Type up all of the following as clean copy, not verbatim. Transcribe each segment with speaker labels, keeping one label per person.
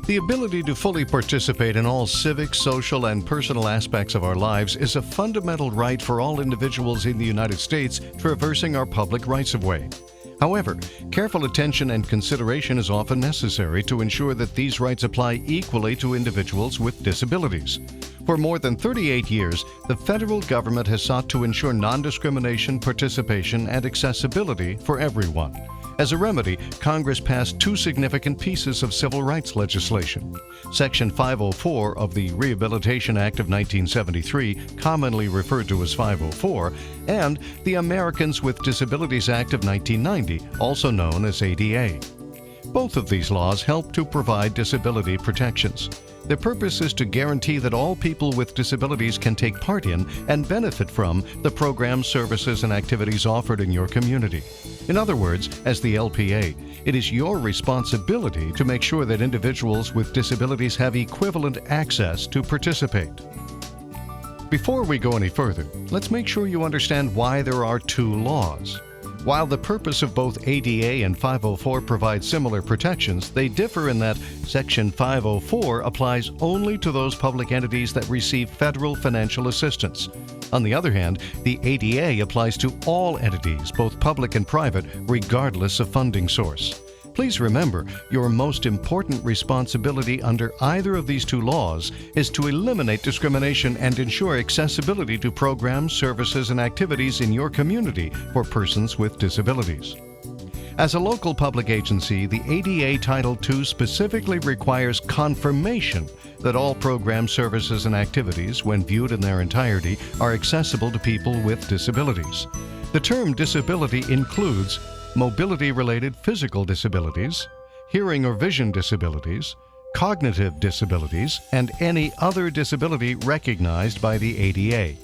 Speaker 1: The ability to fully participate in all civic, social, and personal aspects of our lives is a fundamental right for all individuals in the United States traversing our public rights-of-way. However, careful attention and consideration is often necessary to ensure that these rights apply equally to individuals with disabilities. For more than 38 years, the federal government has sought to ensure non-discrimination, participation, and accessibility for everyone. As a remedy, Congress passed two significant pieces of civil rights legislation. Section 504 of the Rehabilitation Act of 1973, commonly referred to as 504, and the Americans with Disabilities Act of 1990, also known as ADA. Both of these laws help to provide disability protections. Their purpose is to guarantee that all people with disabilities can take part in and benefit from the programs, services, and activities offered in your community. In other words, as the LPA, it is your responsibility to make sure that individuals with disabilities have equivalent access to participate. Before we go any further, let's make sure you understand why there are two laws. While the purpose of both ADA and 504 provide similar protections, they differ in that Section 504 applies only to those public entities that receive federal financial assistance. On the other hand, the ADA applies to all entities, both public and private, regardless of funding source. Please remember, your most important responsibility under either of these two laws is to eliminate discrimination and ensure accessibility to programs, services, and activities in your community for persons with disabilities. As a local public agency, the ADA Title II specifically requires confirmation that all programs, services, and activities, when viewed in their entirety, are accessible to people with disabilities. The term disability includes mobility-related physical disabilities, hearing or vision disabilities, cognitive disabilities, and any other disability recognized by the ADA.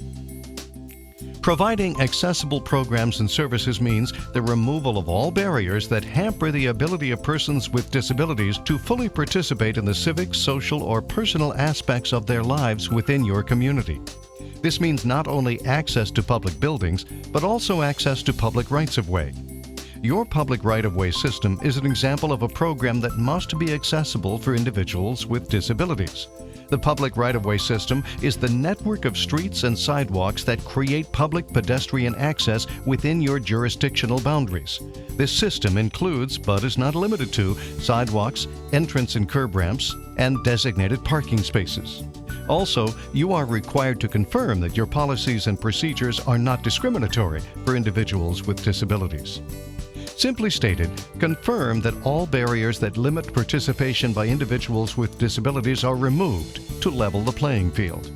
Speaker 1: Providing accessible programs and services means the removal of all barriers that hamper the ability of persons with disabilities to fully participate in the civic, social, or personal aspects of their lives within your community. This means not only access to public buildings, but also access to public rights-of-way. Your public right-of-way system is an example of a program that must be accessible for individuals with disabilities. The public right-of-way system is the network of streets and sidewalks that create public pedestrian access within your jurisdictional boundaries. This system includes, but is not limited to, sidewalks, entrance and curb ramps, and designated parking spaces. Also, you are required to confirm that your policies and procedures are not discriminatory for individuals with disabilities. Simply stated, confirm that all barriers that limit participation by individuals with disabilities are removed to level the playing field.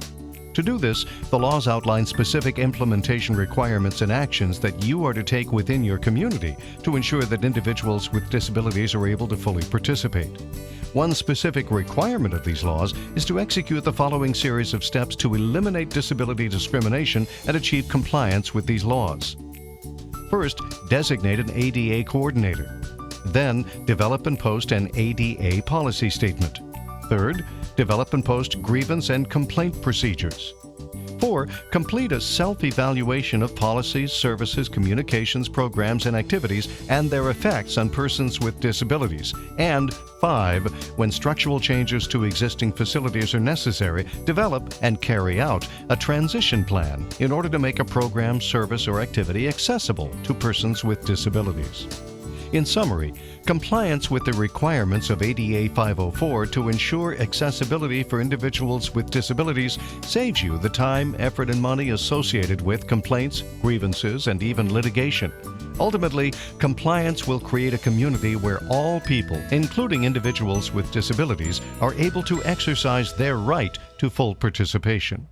Speaker 1: To do this, the laws outline specific implementation requirements and actions that you are to take within your community to ensure that individuals with disabilities are able to fully participate. One specific requirement of these laws is to execute the following series of steps to eliminate disability discrimination and achieve compliance with these laws. First, designate an ADA coordinator. Then, develop and post an ADA policy statement. Third, develop and post grievance and complaint procedures. 4. Complete a self-evaluation of policies, services, communications, programs, and activities and their effects on persons with disabilities. And 5. When structural changes to existing facilities are necessary, develop and carry out a transition plan in order to make a program, service, or activity accessible to persons with disabilities. In summary, compliance with the requirements of ADA 504 to ensure accessibility for individuals with disabilities saves you the time, effort, and money associated with complaints, grievances, and even litigation. Ultimately, compliance will create a community where all people, including individuals with disabilities, are able to exercise their right to full participation.